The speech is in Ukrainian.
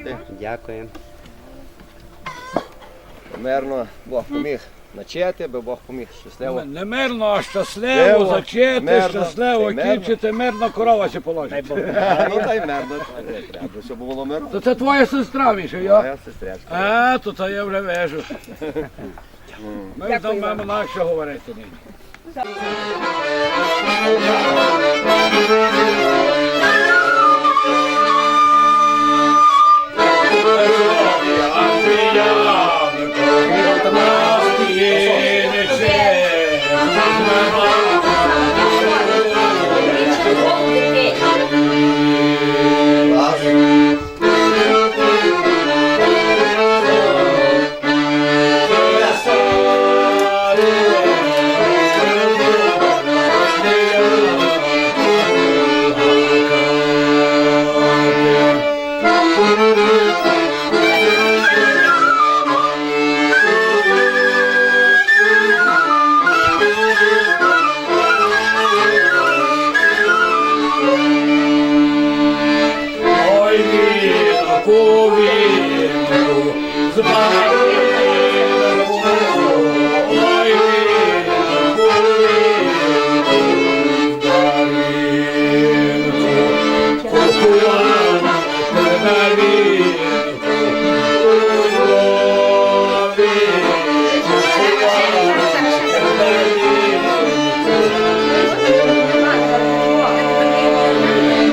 Проходьте. Дякую. Мирно Бог поміг начати, аби Бог поміг щасливо. Не мирно, а щасливо, Щасливо, зачити, мирно, щасливо, та й мирно. кінчити, мирно корова ще положить. Ну та й мирно. Треба, щоб було мирно. То це твоя сестра, Міша, я? Моя сестричка. А, то це я вже вижу. Ми з маємо інакше говорити нині. Ангеліна,